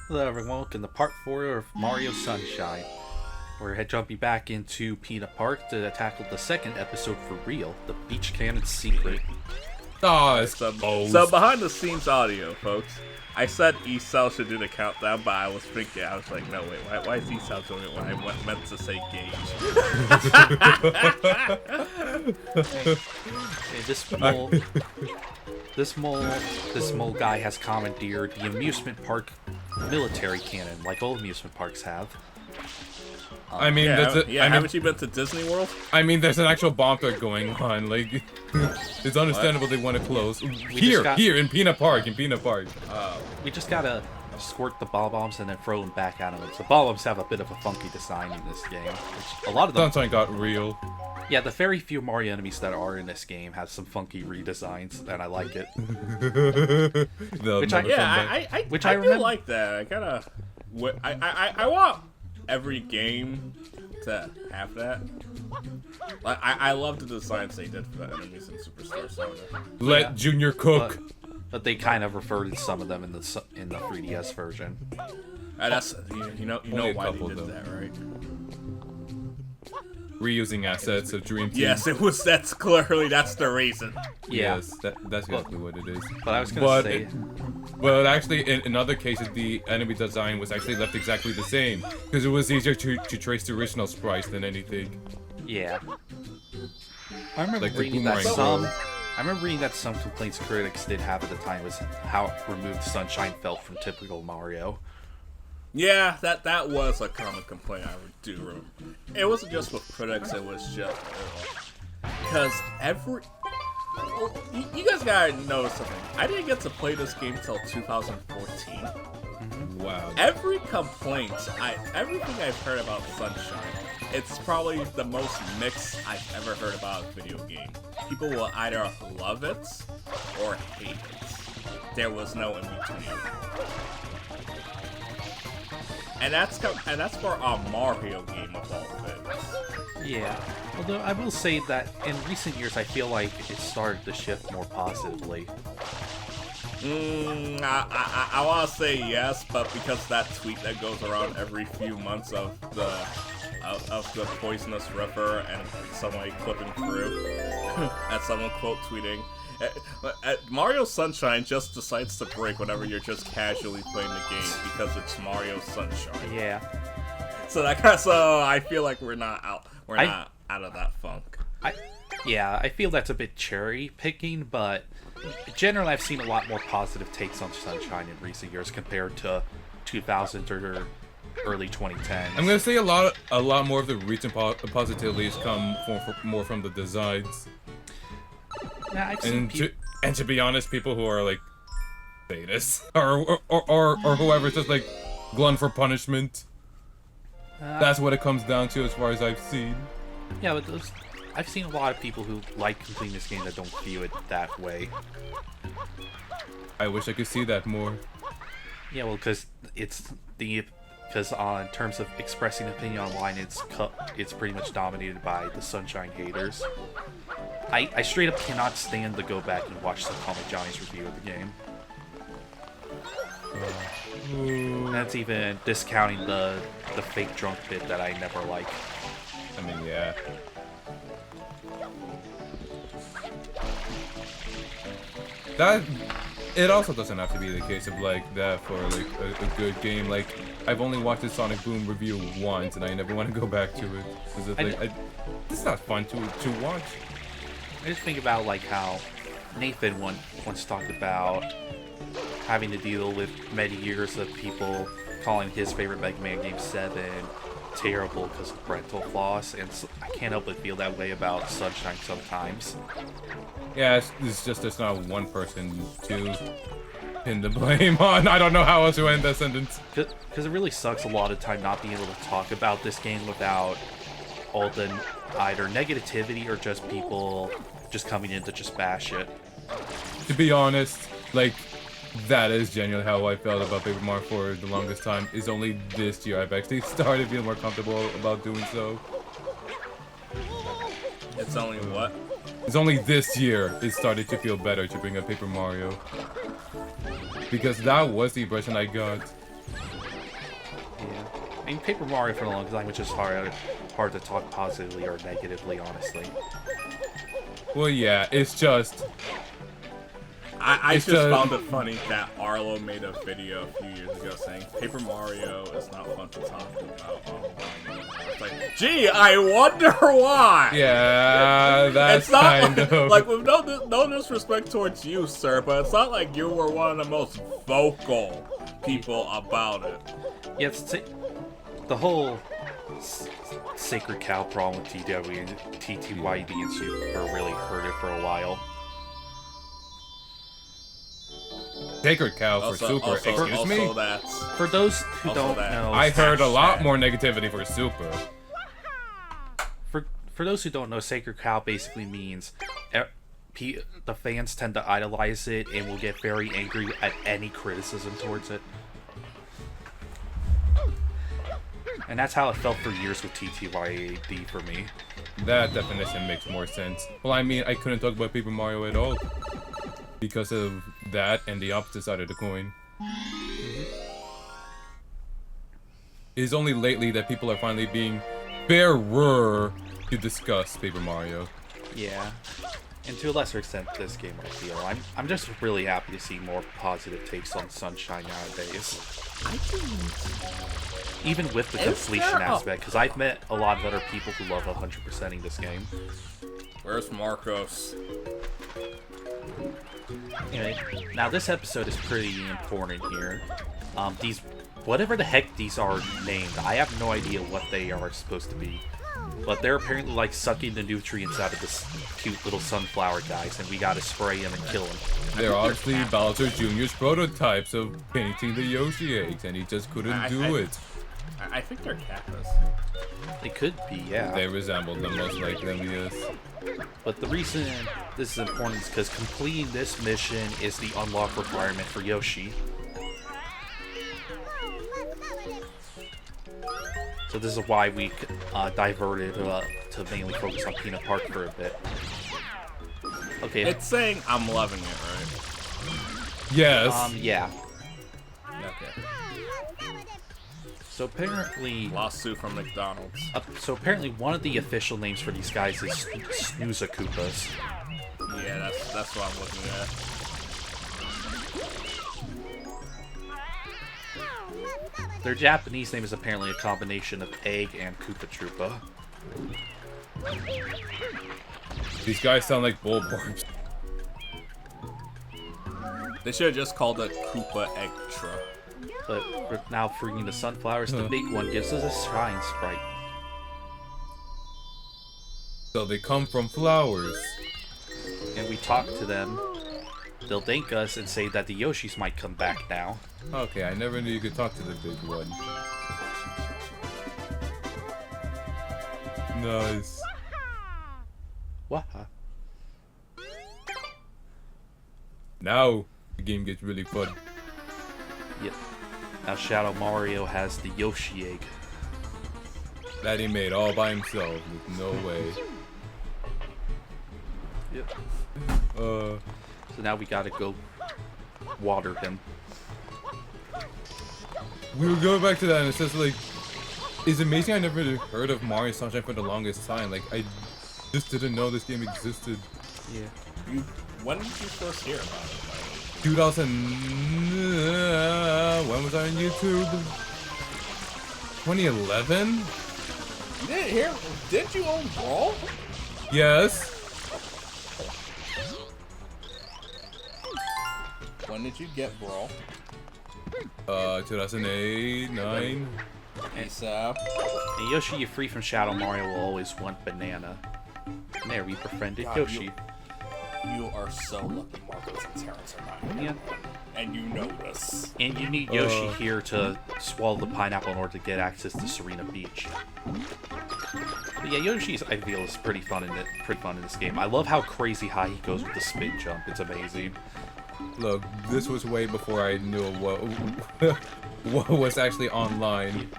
Hello everyone, welcome to part 4 of Mario Sunshine. We're jumping back into Pinna Park to tackle the second episode for real, the Beach Cannon Secret. Oh, it's so behind the scenes audio, folks. I said E-Cell should do the countdown, but I was thinking, I was like, no, wait, why is E-Cell doing it when I meant to say Gage? Hey, this mole guy has commandeered the amusement park military cannon, like all amusement parks have. I mean, haven't you been to Disney World? I mean, there's an actual bomb threat going on. Like, it's understandable they want to close. Here in Pinna Park, We just gotta squirt the bombs and then throw them back at them. The bombs have a bit of a funky design in this game. Which a lot of them. Sunshine got real. Yeah, the very few Mario enemies that are in this game have some funky redesigns, and I like it. I do like that. I kind of, I want every game to have that. Like, I love the designs they did for the enemies in Superstar Saga. Let Junior cook. But they kind of referred to some of them in the 3DS version. That's you know why they did that, right? Reusing assets of Dream Team. Yes, it was. That's the reason. Yeah. Yes, that's exactly what it is. But I was gonna say. But actually, in other cases, the enemy design was actually left exactly the same because it was easier to trace the original sprites than anything. Yeah. I remember Like reading that some complaints critics did have at the time was how removed Sunshine felt from typical Mario. Yeah, that was a common complaint I would do. It wasn't just with critics, it was just because you guys gotta know something. I didn't get to play this game till 2014. Wow. Everything I've heard about Sunshine, it's probably the most mixed I've ever heard about a video game. People will either love it or hate it. There was no in between. And that's for a Mario game of all things. Yeah. Although I will say that in recent years, I feel like it started to shift more positively. I want to say yes, but because that tweet that goes around every few months of the poisonous river and somebody clipping through and someone quote tweeting. Mario Sunshine just decides to break whenever you're just casually playing the game because it's Mario Sunshine. Yeah. So I feel like we're not out of that funk. I feel that's a bit cherry picking, but generally I've seen a lot more positive takes on Sunshine in recent years compared to 2000s or early 2010s. I'm gonna say a lot more of the recent positivities come more from the designs. Yeah, I've seen and to be honest, people who are like sadists or whoever's just like glutton for punishment. That's what it comes down to, as far as I've seen. Yeah, but I've seen a lot of people who like completing this game that don't view it that way. I wish I could see that more. Yeah, well, because in terms of expressing opinion online, it's pretty much dominated by the Sunshine haters. I straight up cannot stand to go back and watch some Comic Johnny's review of the game. And that's even discounting the fake drunk bit that I never like. I mean, yeah. It also doesn't have to be the case of like that for like a good game. Like, I've only watched the Sonic Boom review once, and I never want to go back to it. It's not fun to watch. I just think about like how Nathan once talked about having to deal with many years of people calling his favorite Mega Man game 7 terrible because of parental flaws, and I can't help but feel that way about Sunshine sometimes. Yeah, it's just there's not one person to pin the blame on. I don't know how else to end that sentence. Because it really sucks a lot of time not being able to talk about this game without all the either negativity or just people just coming in to just bash it. To be honest, like, that is genuinely how I felt about Paper Mario for the longest time. It's only this year I've actually started feeling more comfortable about doing so. It's only what? It's only this year it started to feel better to bring up Paper Mario. Because that was the impression I got. Yeah. I mean, Paper Mario for the longest time, which is hard to talk positively or negatively, honestly. Well, yeah, it's just... I just found it funny that Arlo made a video a few years ago saying Paper Mario is not fun to talk about online. It's like, gee, I wonder why. Yeah, that's it's not kind of... like with no disrespect towards you, sir, but it's not like you were one of the most vocal people about it. Yeah, the whole Sacred Cow problem with TTYD and Super really hurt it for a while. Sacred Cow for Super, excuse me? For those who don't know... I heard a lot more negativity for Super. For those who don't know, Sacred Cow basically means the fans tend to idolize it and will get very angry at any criticism towards it. And that's how it felt for years with TTYD for me. That definition makes more sense. Well, I mean, I couldn't talk about Paper Mario at all. Because of that and the opposite side of the coin. It's only lately that people are finally being fairer to discuss Paper Mario. Yeah. And to a lesser extent, this game, I feel. I'm just really happy to see more positive takes on Sunshine nowadays. Even with the completion aspect, because I've met a lot of other people who love 100%ing this game. Where's Marcos? Anyway, now this episode is pretty important here. Whatever the heck these are named, I have no idea what they are supposed to be. But they're apparently like sucking the nutrients out of this cute little sunflower guys, and we gotta spray them and kill them. They're obviously Bowser Jr.'s prototypes of painting the Yoshi eggs, and he just couldn't do it. I think they're cactus. They could be, yeah. They resemble them most likely, yes. But the reason this is important is because completing this mission is the unlock requirement for Yoshi. So this is why we diverted to mainly focus on Pinna Park for a bit. Okay. It's saying I'm loving it, right? Yes. Yeah. Okay. So apparently... Lawsuit from McDonald's. So apparently one of the official names for these guys is Snoozakoopas. Yeah, that's what I'm looking at. Their Japanese name is apparently a combination of egg and Koopa Troopa. These guys sound like bullborbs. They should have just called it Koopa Extra. But for now, freeing the sunflowers, the big one gives us a shrine sprite. So they come from flowers. And we talk to them. They'll thank us and say that the Yoshis might come back now. Okay, I never knew you could talk to the big one. Nice. What? Now the game gets really fun. Yep. Now Shadow Mario has the Yoshi egg. That he made all by himself with no way. Yep. So now we gotta go water him. We were going back to that and it says like, it's amazing I never heard of Mario Sunshine for the longest time. Like I just didn't know this game existed. Yeah. When did you first hear about it? 2000. When was I on YouTube? 2011? You didn't hear? Did you own Brawl? Yes. When did you get Brawl? 2008, 9. ASAP. And Yoshi, you're free from Shadow Mario, will always want banana. And there, we befriended Yoshi. You are so lucky Marcos and Terrence are not. Yeah. And you know this. And you need Yoshi here to swallow the pineapple in order to get access to Serena Beach. But yeah, Yoshi, I feel, is pretty fun in this game. I love how crazy high he goes with the spin jump. It's amazing. Look, this was way before I knew what was actually online.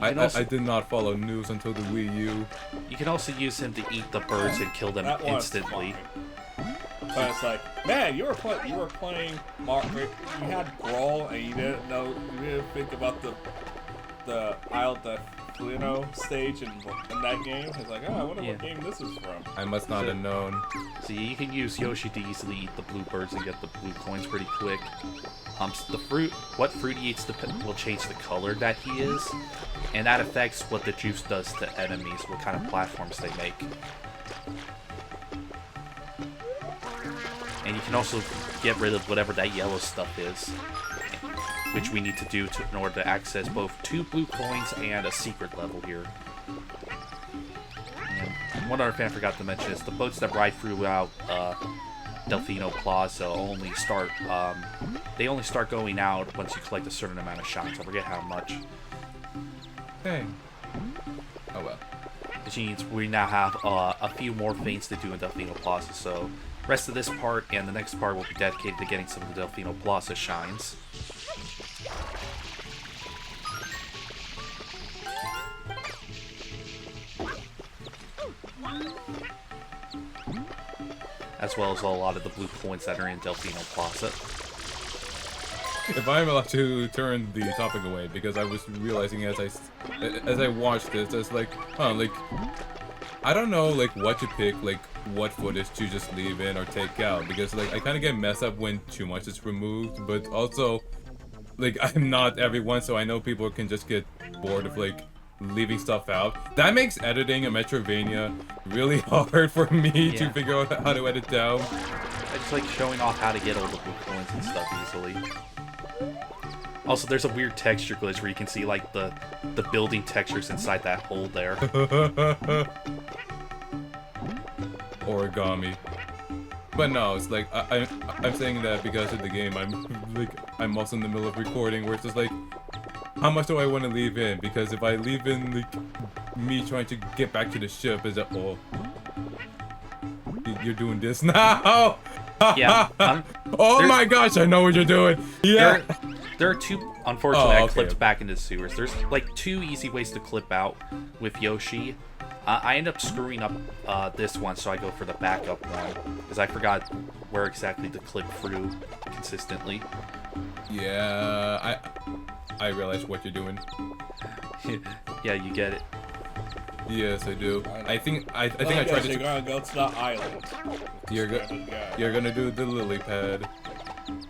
I did not follow news until the Wii U. You can also use him to eat the birds and kill them instantly. But it's like, man, you were playing Mario. You had Brawl and you didn't think about the the Isle Delfino stage in that game. He's like, oh, I wonder what game this is from. I must not have known. So you can use Yoshi to easily eat the bluebirds and get the blue coins pretty quick. What fruit he eats will change the color that he is, and that affects what the juice does to enemies, what kind of platforms they make. And you can also get rid of whatever that yellow stuff is, which we need to do in order to access both 2 blue coins and a secret level here. And one other thing I forgot to mention is the boats that ride throughout Delfino Plaza only start going out once you collect a certain amount of shines. I forget how much. Hey. Oh well. Which means we now have a few more things to do in Delfino Plaza, so rest of this part and the next part will be dedicated to getting some of the Delfino Plaza shines. As well as a lot of the blue coins that are in Delfino Plaza. If I'm allowed to turn the topic away, because I was realizing as I watched this, it's like, huh, like, I don't know, like, what to pick, like, what footage to just leave in or take out, because, like, I kind of get messed up when too much is removed, but also, like, I'm not everyone, so I know people can just get bored of, like, leaving stuff out. That makes editing a Metrovania really hard for me to figure out how to edit down. I just like showing off how to get all the blue coins and stuff easily. Also, there's a weird texture glitch where you can see like the building textures inside that hole there. Origami. But no, it's like I'm saying that because of the game. I'm also in the middle of recording where it's just like, how much do I want to leave in? Because if I leave in like me trying to get back to the ship, is that you're doing this now? Yeah. Oh my gosh, I know what you're doing. Yeah. There are 2, unfortunately, I clipped back into the sewers. There's like 2 easy ways to clip out with Yoshi. I end up screwing up this one, so I go for the backup one, because I forgot where exactly to clip through consistently. Yeah, I realize what you're doing. Yeah, you get it. Yes, I do. I think I tried to. You're gonna go to the island. You're gonna do the lily pad.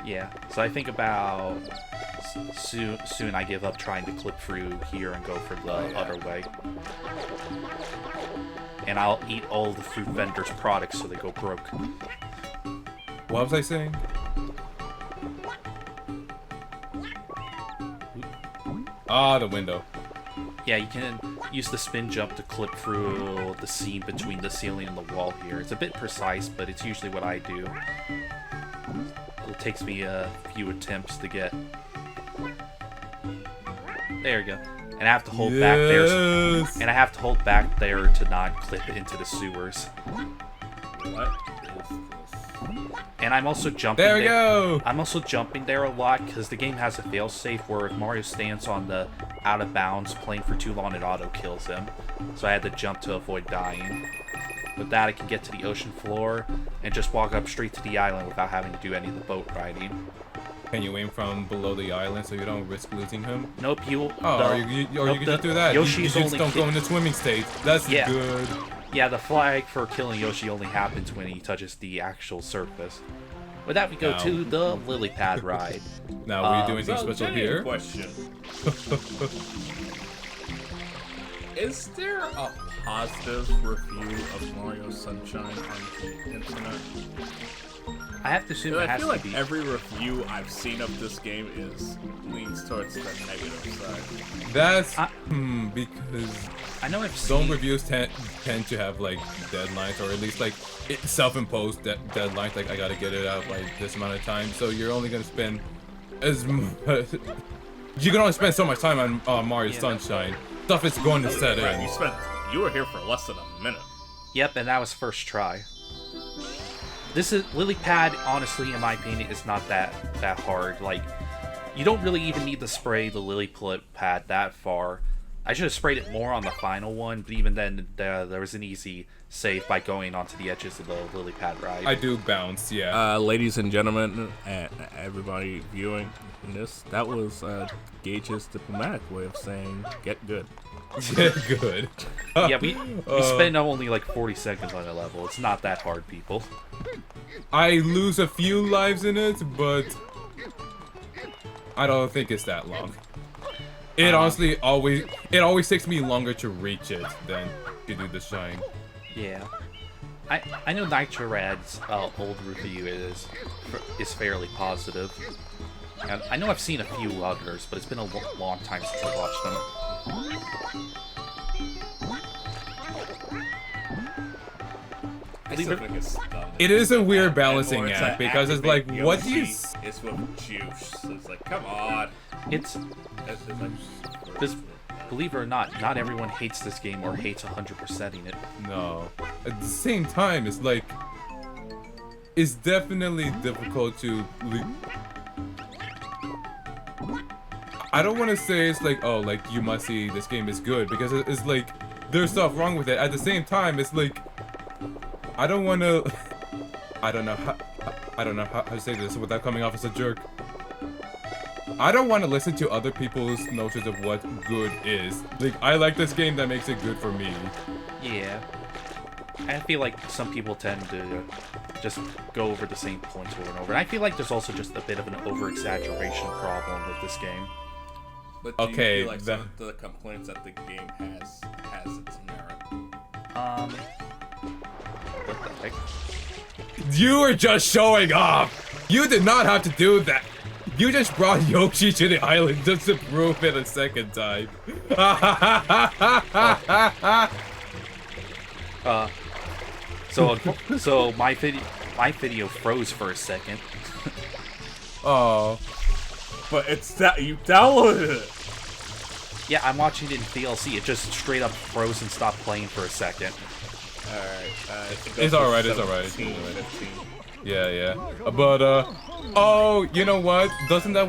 Yeah. So I think about soon I give up trying to clip through here and go for the other way. And I'll eat all the fruit vendors' products so they go broke. What was I saying? Ah, the window. Yeah, you can use the spin jump to clip through the seam between the ceiling and the wall here. It's a bit precise, but it's usually what I do. It takes me a few attempts to get. There you go. And I have to hold back there. And I have to hold back there to not clip into the sewers. What is this? And I'm also jumping there. There we go! I'm also jumping there a lot because the game has a failsafe where if Mario stands on the out of bounds playing for too long, it auto kills him. So I had to jump to avoid dying. With that, I can get to the ocean floor and just walk up straight to the island without having to do any of the boat riding. Can you aim from below the island so you don't risk losing him? Nope, you. Oh, you can just do that. Yoshi's you just don't go in the swimming state. That's good. Yeah, the flag for killing Yoshi only happens when he touches the actual surface. With that, we go to the lily pad ride. Now, were you doing anything special here? Question. Is there a positive review of Mario Sunshine on the internet? I have to assume it has to be. I feel like every review I've seen of this game leans towards the negative side. That's because I know some reviews tend to have like deadlines, or at least like self-imposed deadlines. Like I gotta get it out by this amount of time. So you're only gonna spend you can only spend so much time on Mario Sunshine. Stuff is going to set in. You were here for less than a minute. Yep, and that was first try. This is lily pad, honestly, in my opinion, is not that hard. Like, you don't really even need to spray the lily pad that far. I should have sprayed it more on the final one, but even then, there was an easy save by going onto the edges of the lily pad ride. I do bounce, yeah. Ladies and gentlemen, and everybody viewing this, that was Gage's diplomatic way of saying get good. Good. Yeah, we spend only like 40 seconds on a level. It's not that hard, people. I lose a few lives in it, but I don't think it's that long. It honestly always takes me longer to reach it than to do the shine. Yeah. I know Nitrorad's old review is fairly positive. And I know I've seen a few others, but it's been a long time since I watched them. It is a weird balancing act because it's like, what do you? It's with juice. So it's like, come on. It's like, this. Believe it or not, not everyone hates this game or hates 100%ing it. No. At the same time, it's like, it's definitely difficult to. I don't want to say it's like, oh, like you must see this game is good because it's like there's stuff wrong with it. At the same time, it's like I don't want to. I don't know how to say this without coming off as a jerk. I don't want to listen to other people's notions of what good is. Like, I like this game, that makes it good for me. Yeah. I feel like some people tend to just go over the same points over and over. And I feel like there's also just a bit of an over-exaggeration problem with this game. But do you feel like some of the complaints that the game has its merit? What the heck? You were just showing off! You did not have to do that! You just brought Yoshi to the island just to prove it a second time. So my video froze for a second. Oh. But it's that you downloaded it. Yeah, I'm watching it in DLC. It just straight up froze and stopped playing for a second. Alright, it's alright, it's alright. Yeah. But, oh, you know what? Doesn't the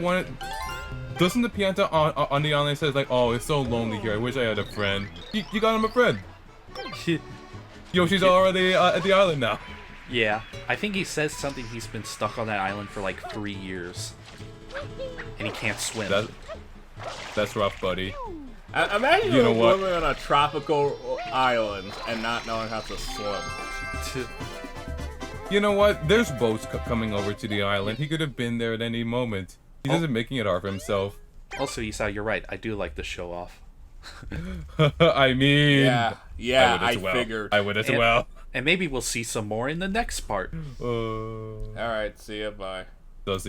Pianta on the island says like, oh, it's so lonely here, I wish I had a friend. You got him a friend. Yoshi's already at the island now. Yeah, I think he says something he's been stuck on that island for like 3 years. And he can't swim. That's rough, buddy. Imagine living on a tropical island and not knowing how to swim. You know what? There's boats coming over to the island. He could have been there at any moment. He isn't making it hard for himself. Also, Isao, you're right. I do like the show off. I mean... Yeah, I figured. I would as well. And maybe we'll see some more in the next part. Alright, see ya, bye. So see